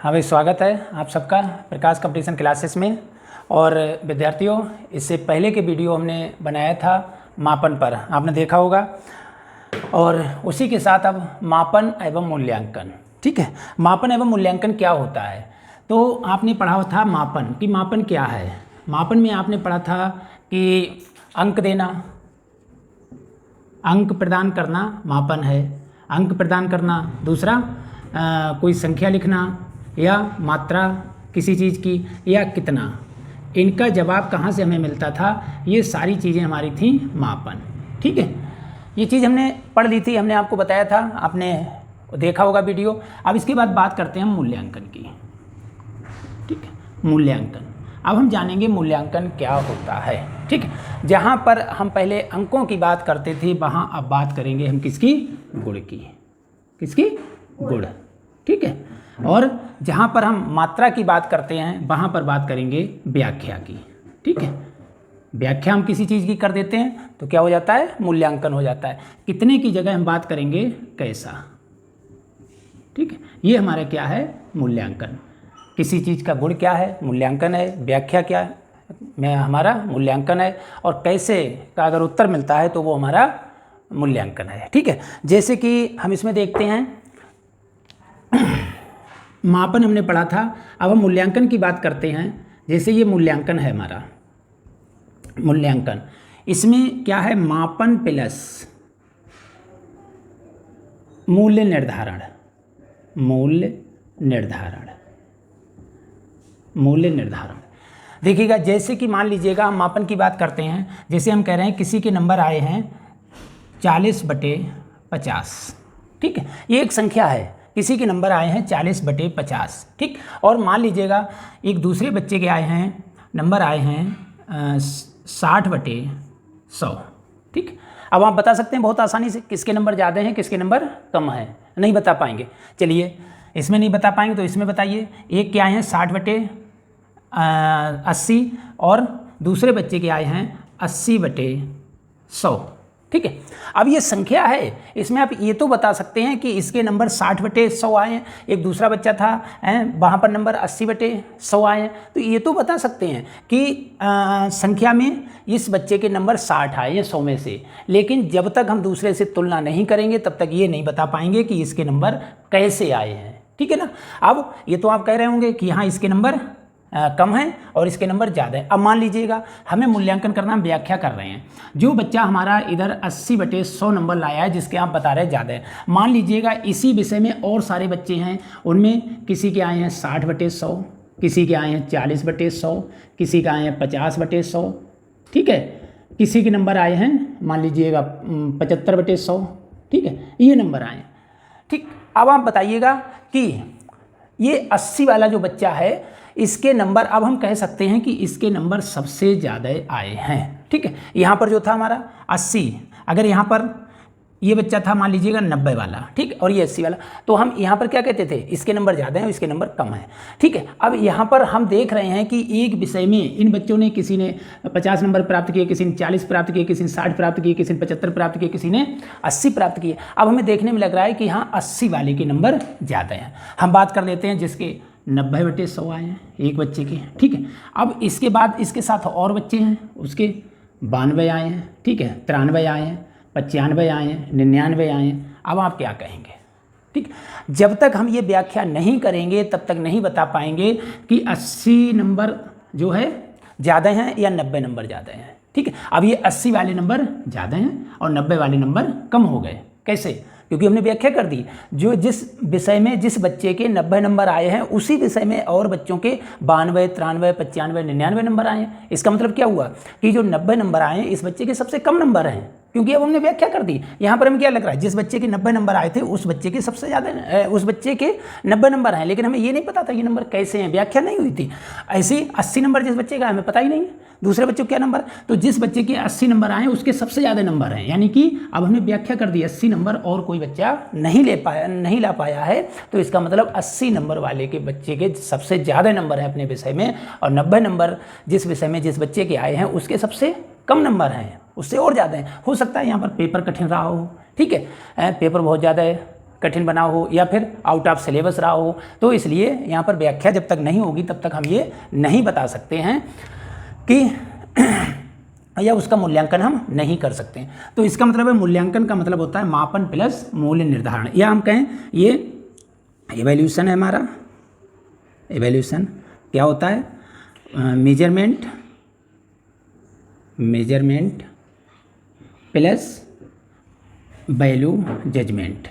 हाँ भाई, स्वागत है आप सबका प्रकाश कंपटीशन क्लासेस में। और विद्यार्थियों, इससे पहले के वीडियो हमने बनाया था मापन पर, आपने देखा होगा। और उसी के साथ अब मापन एवं मूल्यांकन। ठीक है, मापन एवं मूल्यांकन क्या होता है, तो आपने पढ़ा था मापन कि मापन क्या है। मापन में आपने पढ़ा था कि अंक देना, अंक प्रदान करना मापन है। अंक प्रदान करना, दूसरा कोई संख्या लिखना या मात्रा किसी चीज़ की या कितना, इनका जवाब कहाँ से हमें मिलता था, ये सारी चीज़ें हमारी थी मापन। ठीक है, ये चीज़ हमने पढ़ ली थी, हमने आपको बताया था, आपने देखा होगा वीडियो। अब इसके बाद बात करते हैं हम मूल्यांकन की। ठीक है, मूल्यांकन। अब हम जानेंगे मूल्यांकन क्या होता है। ठीक है, जहाँ पर हम पहले अंकों की बात करते थे, वहाँ अब बात करेंगे हम किसकी, गुण की। किसकी, गुण। ठीक है, और जहाँ पर हम मात्रा की बात करते हैं, वहाँ पर बात करेंगे व्याख्या की। ठीक है, व्याख्या हम किसी चीज़ की कर देते हैं तो क्या हो जाता है, मूल्यांकन हो जाता है। कितने की जगह हम बात करेंगे कैसा। ठीक है, ये हमारा क्या है, मूल्यांकन। किसी चीज़ का गुण क्या है, मूल्यांकन है। व्याख्या क्या है, में हमारा मूल्यांकन है। और कैसे का अगर उत्तर मिलता है तो वो हमारा मूल्यांकन है। ठीक है, जैसे कि हम इसमें देखते हैं, मापन हमने पढ़ा था, अब हम मूल्यांकन की बात करते हैं। जैसे ये मूल्यांकन है हमारा, मूल्यांकन, इसमें क्या है, मापन प्लस मूल्य निर्धारण। मूल्य निर्धारण, मूल्य निर्धारण। देखिएगा, जैसे कि मान लीजिएगा हम मापन की बात करते हैं, जैसे हम कह रहे हैं किसी के नंबर आए हैं 40/50। ठीक है, ये एक संख्या है, किसी के नंबर आए हैं 40/50। ठीक, और मान लीजिएगा एक दूसरे बच्चे के आए हैं, नंबर आए हैं 60/100। ठीक, अब आप बता सकते हैं बहुत आसानी से किसके नंबर ज़्यादा हैं किसके नंबर कम हैं। नहीं बता पाएंगे, चलिए इसमें नहीं बता पाएंगे तो इसमें बताइए। एक के आए हैं 60/80 और दूसरे बच्चे के आए हैं 80/100। ठीक है, अब ये संख्या है, इसमें आप ये तो बता सकते हैं कि इसके नंबर 60/100 आए हैं, एक दूसरा बच्चा था वहाँ पर नंबर 80/100 आए हैं, तो ये तो बता सकते हैं कि संख्या में इस बच्चे के नंबर 60 आए हैं 100 में से। लेकिन जब तक हम दूसरे से तुलना नहीं करेंगे तब तक ये नहीं बता पाएंगे कि इसके नंबर कैसे आए हैं। ठीक है ना। अब ये तो आप कह रहे होंगे कि हाँ इसके नंबर कम है और इसके नंबर ज़्यादा है। अब मान लीजिएगा हमें मूल्यांकन करना, हम व्याख्या कर रहे हैं। जो बच्चा हमारा इधर 80/100 नंबर लाया है, जिसके आप बता रहे हैं ज़्यादा है, मान लीजिएगा इसी विषय में और सारे बच्चे हैं, उनमें किसी के आए हैं 60/100, किसी के आए हैं 40/100, किसी के आए हैं 50/100। ठीक है, किसी के नंबर आए हैं मान लीजिएगा 75/100। ठीक है, ये नंबर आए। ठीक, अब आप बताइएगा कि ये 80 वाला जो बच्चा है, इसके नंबर, अब हम कह सकते हैं कि इसके नंबर सबसे ज़्यादा आए हैं। ठीक है, यहाँ पर जो था हमारा 80, अगर यहाँ पर ये बच्चा था मान लीजिएगा 90 वाला, ठीक, और ये 80 वाला, तो हम यहाँ पर क्या कहते थे, इसके नंबर ज़्यादा हैं और इसके नंबर कम हैं। ठीक है, अब यहाँ पर हम देख रहे हैं कि एक विषय में इन बच्चों ने, किसी ने 50 नंबर प्राप्त किए, किसी ने 40 प्राप्त किए, किसी ने 60 प्राप्त किए, किसी ने 75 प्राप्त किए, किसी ने 80 प्राप्त किए। अब हमें देखने में लग रहा है कि हाँ 80 वाले के नंबर ज़्यादा हैं। हम बात कर लेते हैं जिसके 90/100 आए हैं, एक बच्चे के। ठीक है, अब इसके बाद इसके साथ और बच्चे हैं, उसके 92 आए हैं। ठीक है, 93 आए हैं, 95 आए हैं, 99 आए हैं। अब आप क्या कहेंगे। ठीक, जब तक हम ये व्याख्या नहीं करेंगे तब तक नहीं बता पाएंगे कि 80 नंबर जो है ज़्यादा हैं या 90 नंबर ज़्यादा हैं। ठीक है, अब ये 80 वाले नंबर ज़्यादा हैं और 90 वाले नंबर कम हो गए। कैसे, क्योंकि हमने व्याख्या कर दी, जो जिस विषय में जिस बच्चे के 90 नंबर आए हैं, उसी विषय में और बच्चों के 92, 93, 95, 99 नंबर आए हैं। इसका मतलब क्या हुआ कि जो 90 नंबर आए हैं, इस बच्चे के सबसे कम नंबर हैं, क्योंकि अब हमने व्याख्या कर दी। यहाँ पर हमें क्या लग रहा है, जिस बच्चे के 90 नंबर आए थे उस बच्चे के सबसे ज़्यादा, उस बच्चे के 90 नंबर हैं, लेकिन हमें ये नहीं पता था ये नंबर कैसे हैं, व्याख्या नहीं हुई थी। ऐसे 80 नंबर जिस बच्चे का हमें पता ही नहीं है, दूसरे बच्चों को क्या नंबर, तो जिस बच्चे के 80 नंबर आए उसके सबसे ज़्यादा नंबर हैं, यानी कि अब हमने व्याख्या कर दी 80 नंबर और कोई बच्चा नहीं ला पाया है, तो इसका मतलब 80 नंबर वाले के बच्चे के सबसे ज़्यादा नंबर हैं अपने विषय में, और 90 नंबर जिस विषय में जिस बच्चे के आए हैं उसके सबसे कम नंबर हैं, उससे और ज़्यादा हैं। हो सकता है यहाँ पर पेपर कठिन रहा हो, ठीक है, पेपर बहुत ज़्यादा है कठिन बना हो या फिर आउट ऑफ सिलेबस रहा हो, तो इसलिए यहाँ पर व्याख्या जब तक नहीं होगी तब तक हम ये नहीं बता सकते हैं कि या उसका मूल्यांकन हम नहीं कर सकते हैं। तो इसका मतलब है मूल्यांकन का मतलब होता है मापन प्लस मूल्य निर्धारण, या हम कहें ये इवैल्यूएशन है हमारा। इवैल्यूएशन क्या होता है? मेजरमेंट प्लस वैल्यू जजमेंट,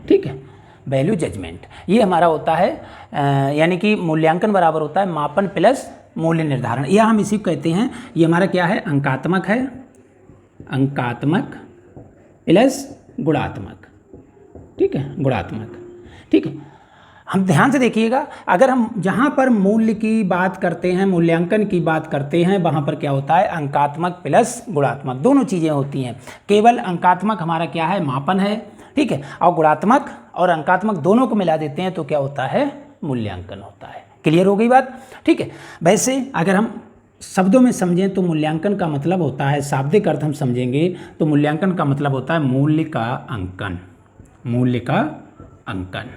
ठीक है, वैल्यू जजमेंट ये हमारा होता है, यानी कि मूल्यांकन बराबर होता है मापन प्लस मूल्य निर्धारण, या हम इसी को कहते हैं, ये हमारा क्या है? अंकात्मक है, अंकात्मक प्लस गुणात्मक, ठीक है, गुणात्मक, ठीक है। हम ध्यान से देखिएगा, अगर हम जहाँ पर मूल्य की बात करते हैं, मूल्यांकन की बात करते हैं, वहाँ पर क्या होता है? अंकात्मक प्लस गुणात्मक दोनों चीज़ें होती हैं। केवल अंकात्मक हमारा क्या है? मापन है, ठीक है, और गुणात्मक और अंकात्मक दोनों को मिला देते हैं तो क्या होता है? मूल्यांकन होता है। क्लियर हो गई बात? ठीक है। वैसे अगर हम शब्दों में समझें तो मूल्यांकन का मतलब होता है, शाब्दिक अर्थ हम समझेंगे तो मूल्यांकन का मतलब होता है मूल्य का अंकन, मूल्य का अंकन,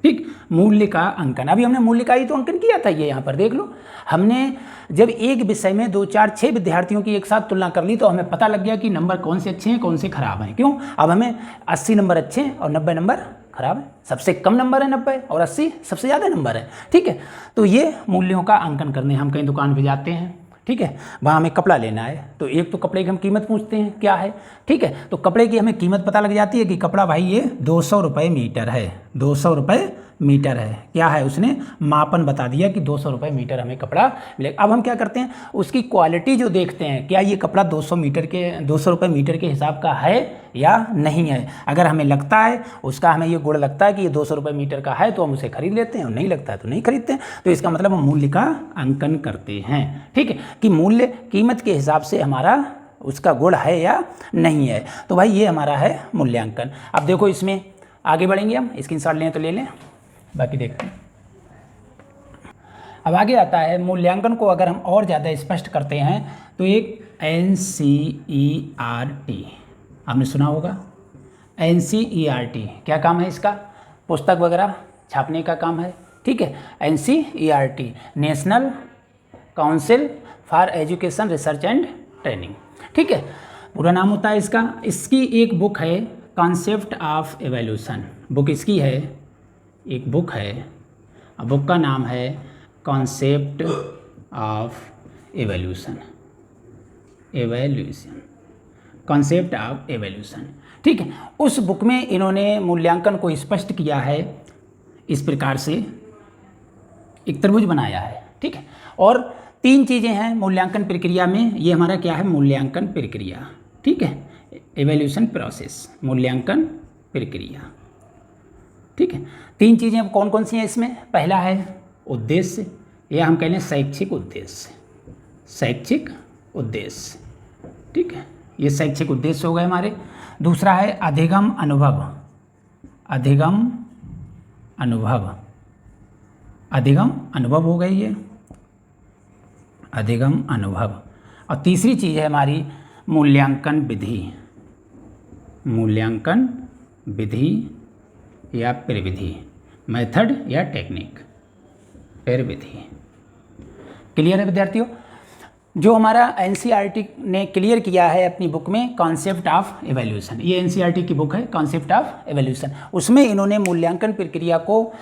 ठीक, मूल्य का अंकन। अभी हमने मूल्य का ही तो अंकन किया था, ये यहाँ पर देख लो। हमने जब एक विषय में 2, 4, 6 विद्यार्थियों की एक साथ तुलना कर ली तो हमें पता लग गया कि नंबर कौन से अच्छे हैं, कौन से खराब हैं। क्यों? अब हमें 80 नंबर अच्छे हैं और 90 नंबर खराब है। सबसे कम नंबर है 90 और 80 सबसे ज़्यादा नंबर है, ठीक है। तो ये मूल्यों का अंकन करने हम कहीं दुकान पर जाते हैं, ठीक है, वहाँ हमें कपड़ा लेना है तो एक तो कपड़े की हम कीमत पूछते हैं क्या है, ठीक है, तो कपड़े की हमें कीमत पता लग जाती है कि कपड़ा भाई ये 200 रुपये मीटर है, 200 रुपये मीटर है, क्या है? उसने मापन बता दिया कि 200 रुपये मीटर हमें कपड़ा मिलेगा। अब हम क्या करते हैं? उसकी क्वालिटी जो देखते हैं, क्या ये कपड़ा 200 रुपये मीटर के हिसाब का है या नहीं है। अगर हमें लगता है, उसका हमें ये गुण लगता है कि ये 200 रुपये मीटर का है तो हम उसे खरीद लेते हैं, और नहीं लगता है तो नहीं खरीदते हैं। तो इसका मतलब हम मूल्य का अंकन करते हैं, ठीक है, कि मूल्य कीमत के हिसाब से हमारा उसका गुण है या नहीं है। तो भाई ये हमारा है मूल्यांकन। अब देखो इसमें आगे बढ़ेंगे, हम स्क्रीनशॉट लें तो ले लें, बाकी देखते हैं। अब आगे आता है मूल्यांकन को अगर हम और ज़्यादा स्पष्ट करते हैं तो एक NCERT आपने सुना होगा। NCERT क्या काम है इसका? पुस्तक वगैरह छापने का काम है, ठीक है। NCERT national council for education research and training, ठीक है, पूरा नाम होता है इसका। इसकी एक बुक है कॉन्सेप्ट ऑफ एवोल्यूशन, बुक इसकी है, एक बुक है, बुक का नाम है concept of evolution, concept of evolution, ठीक है। उस बुक में इन्होंने मूल्यांकन को स्पष्ट किया है इस प्रकार से, एक त्रिभुज बनाया है, ठीक है। और 3 चीज़ें हैं मूल्यांकन प्रक्रिया में, ये हमारा क्या है? मूल्यांकन प्रक्रिया, ठीक है, एवोल्यूशन प्रोसेस, मूल्यांकन प्रक्रिया, ठीक है। 3 चीज़ें अब कौन कौन सी हैं इसमें? पहला है उद्देश्य, या हम कह लें शैक्षिक उद्देश्य, शैक्षिक उद्देश्य, ठीक है, ये शैक्षिक उद्देश्य हो गए हमारे। दूसरा है अधिगम अनुभव, अधिगम अनुभव, अधिगम अनुभव हो गई ये, अधिगम अनुभव। और तीसरी चीज़ है हमारी मूल्यांकन विधि, मूल्यांकन विधि या प्रविधि, मेथड या टेक्निक, प्रविधि। क्लियर है विद्यार्थियों? जो हमारा NCERT ने क्लियर किया है अपनी बुक में कॉन्सेप्ट ऑफ एवोल्यूशन, ये NCERT की बुक है कॉन्सेप्ट ऑफ एवोल्यूशन, उसमें इन्होंने मूल्यांकन प्रक्रिया को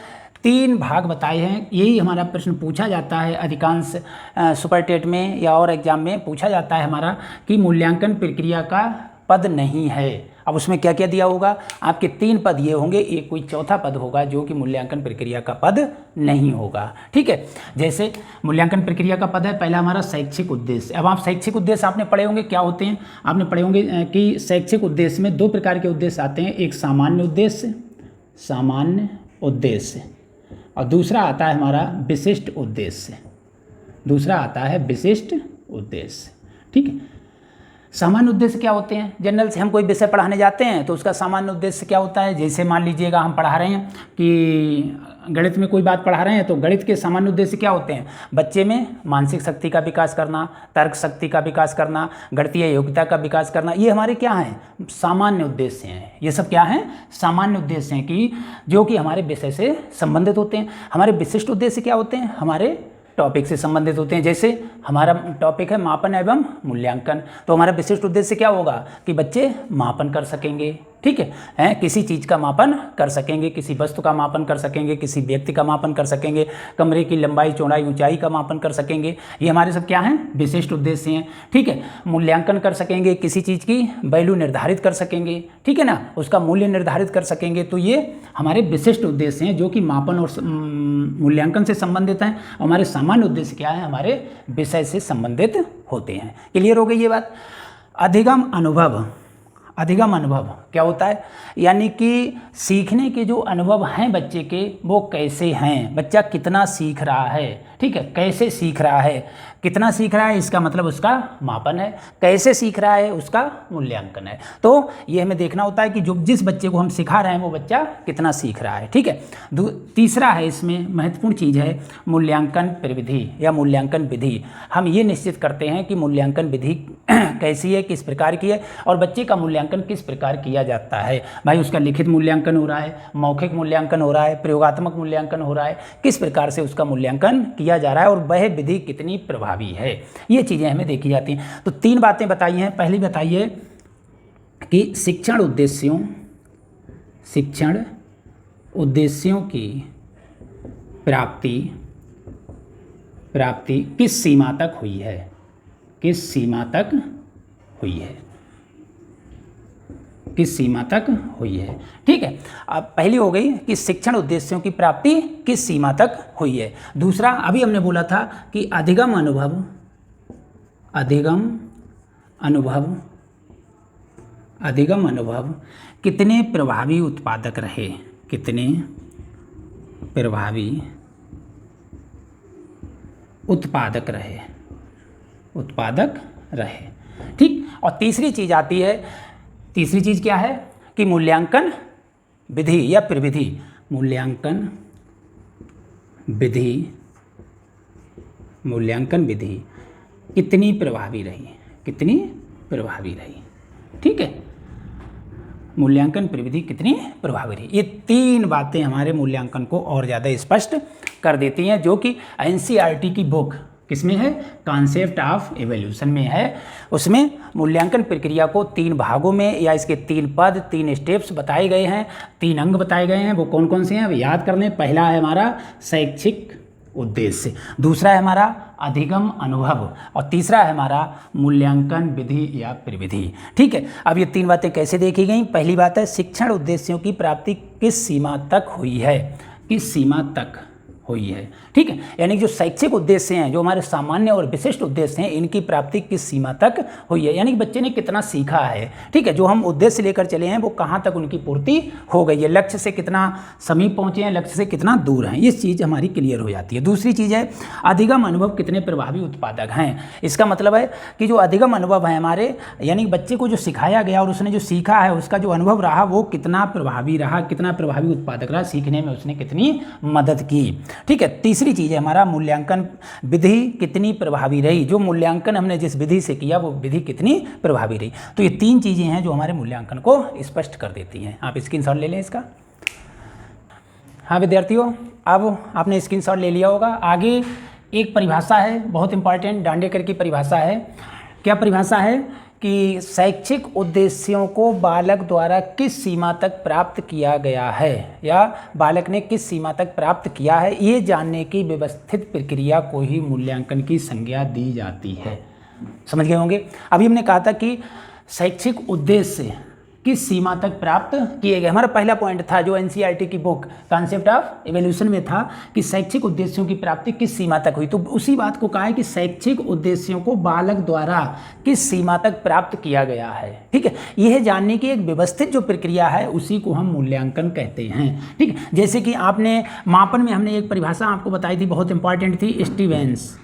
3 भाग बताए हैं। यही हमारा प्रश्न पूछा जाता है अधिकांश सुपर टेट में या और एग्जाम में पूछा जाता है हमारा कि मूल्यांकन प्रक्रिया का पद नहीं है। अब उसमें क्या क्या दिया होगा? आपके 3 पद ये होंगे, एक कोई चौथा पद होगा जो कि मूल्यांकन प्रक्रिया का पद नहीं होगा, ठीक है। जैसे मूल्यांकन प्रक्रिया का पद है पहला हमारा शैक्षिक उद्देश्य। अब आप शैक्षिक उद्देश्य आपने पढ़े होंगे क्या होते हैं, आपने पढ़े होंगे कि शैक्षिक उद्देश्य में 2 प्रकार के उद्देश्य आते हैं, एक सामान्य उद्देश्य, सामान्य उद्देश्य, और दूसरा आता है हमारा विशिष्ट उद्देश्य, दूसरा आता है विशिष्ट उद्देश्य, ठीक है। सामान्य उद्देश्य क्या होते हैं? जनरल से हम कोई विषय पढ़ाने जाते हैं तो उसका सामान्य उद्देश्य क्या होता है? जैसे मान लीजिएगा हम पढ़ा रहे हैं कि गणित में कोई बात पढ़ा रहे हैं तो गणित के सामान्य उद्देश्य क्या होते हैं? बच्चे में मानसिक शक्ति का विकास करना, तर्क शक्ति का विकास करना, गणितीय योग्यता का विकास करना, ये हमारे क्या हैं? सामान्य उद्देश्य हैं। ये सब क्या हैं? सामान्य उद्देश्य हैं कि जो कि हमारे विषय से संबंधित होते हैं। हमारे विशिष्ट उद्देश्य क्या होते हैं? हमारे टॉपिक से संबंधित होते हैं। जैसे हमारा टॉपिक है मापन एवं मूल्यांकन, तो हमारा विशिष्ट उद्देश्य क्या होगा कि बच्चे मापन कर सकेंगे, ठीक है, किसी चीज़ का मापन कर सकेंगे, किसी वस्तु का मापन कर सकेंगे, किसी व्यक्ति का मापन कर सकेंगे, कमरे की लंबाई चौड़ाई ऊंचाई का मापन कर सकेंगे। ये हमारे सब क्या हैं? विशिष्ट उद्देश्य हैं, ठीक है। मूल्यांकन कर सकेंगे, किसी चीज़ की वैल्यू निर्धारित कर सकेंगे, ठीक है ना, उसका मूल्य निर्धारित कर सकेंगे। तो ये हमारे विशिष्ट उद्देश्य हैं जो कि मापन और मूल्यांकन से संबंधित हैं। हमारे सामान्य उद्देश्य क्या है? हमारे विषय से संबंधित होते हैं। क्लियर हो गई ये बात? अधिगम अनुभव, अधिगम अनुभव क्या होता है? यानी कि सीखने के जो अनुभव हैं बच्चे के वो कैसे हैं, बच्चा कितना सीख रहा है, ठीक है, कैसे सीख रहा है, कितना सीख रहा है इसका मतलब उसका मापन है, कैसे सीख रहा है उसका मूल्यांकन है। तो ये हमें देखना होता है कि जो जिस बच्चे को हम सिखा रहे हैं वो बच्चा कितना सीख रहा है, ठीक है। तीसरा है इसमें महत्वपूर्ण चीज़ है मूल्यांकन प्रविधि या मूल्यांकन विधि। हम ये निश्चित करते हैं कि मूल्यांकन विधि कैसी है, किस प्रकार की है और बच्चे का मूल्यांकन किस प्रकार किया जाता है। भाई उसका लिखित मूल्यांकन हो रहा है, मौखिक मूल्यांकन हो रहा है, प्रयोगात्मक मूल्यांकन हो रहा है, किस प्रकार से उसका मूल्यांकन किया जा रहा है और वह विधि कितनी प्रभावी है, ये चीज़ें हमें देखी जाती हैं। तो 3 बातें बताई हैं। पहली बताइए कि शिक्षण उद्देश्यों की प्राप्ति किस सीमा तक हुई है, किस सीमा तक हुई है, किस सीमा तक हुई है, ठीक है। अब पहली हो गई कि शिक्षण उद्देश्यों की प्राप्ति किस सीमा तक हुई है। दूसरा अभी हमने बोला था कि अधिगम अनुभव कितने प्रभावी उत्पादक रहे, कितने प्रभावी उत्पादक रहे, ठीक। और तीसरी चीज़ आती है, तीसरी चीज़ क्या है कि मूल्यांकन विधि या प्रविधि, मूल्यांकन विधि कितनी प्रभावी रही, ठीक है। मूल्यांकन प्रविधि कितनी प्रभावी रही, ये 3 बातें हमारे मूल्यांकन को और ज़्यादा स्पष्ट कर देती हैं, जो कि एनसीईआरटी की बुक किसमें है? कॉन्सेप्ट ऑफ इवोल्यूशन में है। उसमें मूल्यांकन प्रक्रिया को 3 भागों में या इसके 3 पद, 3 स्टेप्स बताए गए हैं, 3 अंग बताए गए हैं। वो कौन कौन से हैं अब याद कर लें। पहला है हमारा शैक्षिक उद्देश्य, दूसरा है हमारा अधिगम अनुभव और तीसरा है हमारा मूल्यांकन विधि या प्रविधि, ठीक है। अब ये 3 बातें कैसे देखी गई? पहली बात है शिक्षण उद्देश्यों की प्राप्ति किस सीमा तक हुई है, किस सीमा तक हुई है, ठीक है। यानी जो शैक्षिक उद्देश्य हैं, जो हमारे सामान्य और विशिष्ट उद्देश्य हैं, इनकी प्राप्ति किस सीमा तक हुई है, यानी कि बच्चे ने कितना सीखा है, ठीक है। जो हम उद्देश्य लेकर चले हैं वो कहाँ तक उनकी पूर्ति हो गई है, लक्ष्य से कितना समीप पहुँचे हैं, लक्ष्य से कितना दूर हैं, ये चीज़ हमारी क्लियर हो जाती है। दूसरी चीज़ है अधिगम अनुभव कितने प्रभावी उत्पादक हैं। इसका मतलब है कि जो अधिगम अनुभव है हमारे, यानी बच्चे को जो सिखाया गया और उसने जो सीखा है उसका जो अनुभव रहा वो कितना प्रभावी रहा, कितना प्रभावी उत्पादक रहा, सीखने में उसने कितनी मदद की, ठीक है। तीसरी चीज़ है हमारा मूल्यांकन विधि कितनी प्रभावी रही, जो मूल्यांकन हमने जिस विधि से किया वो विधि कितनी प्रभावी रही। तो ये 3 चीज़ें हैं जो हमारे मूल्यांकन को स्पष्ट कर देती हैं। आप स्क्रीनशॉट ले लें इसका। हाँ विद्यार्थियों, अब आपने स्क्रीनशॉट ले लिया होगा। आगे एक परिभाषा है बहुत इंपॉर्टेंट, डांडेकर की परिभाषा है। क्या परिभाषा है कि शैक्षिक उद्देश्यों को बालक द्वारा किस सीमा तक प्राप्त किया गया है या बालक ने किस सीमा तक प्राप्त किया है, ये जानने की व्यवस्थित प्रक्रिया को ही मूल्यांकन की संज्ञा दी जाती है। समझ गए होंगे। अभी हमने कहा था कि शैक्षिक उद्देश्य किस सीमा तक प्राप्त किए गए। हमारा पहला पॉइंट था जो एनसीईआरटी की बुक कॉन्सेप्ट ऑफ इवोल्यूशन में था कि शैक्षिक उद्देश्यों की प्राप्ति किस सीमा तक हुई। तो उसी बात को कहा है कि शैक्षिक उद्देश्यों को बालक द्वारा किस सीमा तक प्राप्त किया गया है, ठीक है। यह जानने की एक व्यवस्थित जो प्रक्रिया है उसी को हम मूल्यांकन कहते हैं, ठीक है। जैसे कि आपने मापन में हमने एक परिभाषा आपको बताई थी, बहुत इंपॉर्टेंट थी, स्टीवेंस,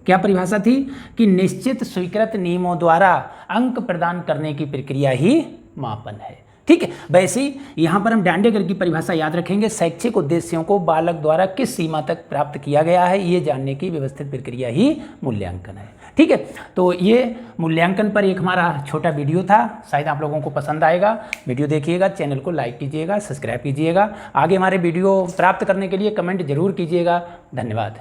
क्या परिभाषा थी कि निश्चित स्वीकृत नियमों द्वारा अंक प्रदान करने की प्रक्रिया ही मापन है। ठीक है, वैसे ही यहाँ पर हम डांडेकर की परिभाषा याद रखेंगे, शैक्षिक उद्देश्यों को बालक द्वारा किस सीमा तक प्राप्त किया गया है ये जानने की व्यवस्थित प्रक्रिया ही मूल्यांकन है। ठीक है, तो ये मूल्यांकन पर एक हमारा छोटा वीडियो था, शायद आप लोगों को पसंद आएगा। वीडियो देखिएगा, चैनल को लाइक कीजिएगा, सब्सक्राइब कीजिएगा। आगे हमारे वीडियो प्राप्त करने के लिए कमेंट जरूर कीजिएगा। धन्यवाद।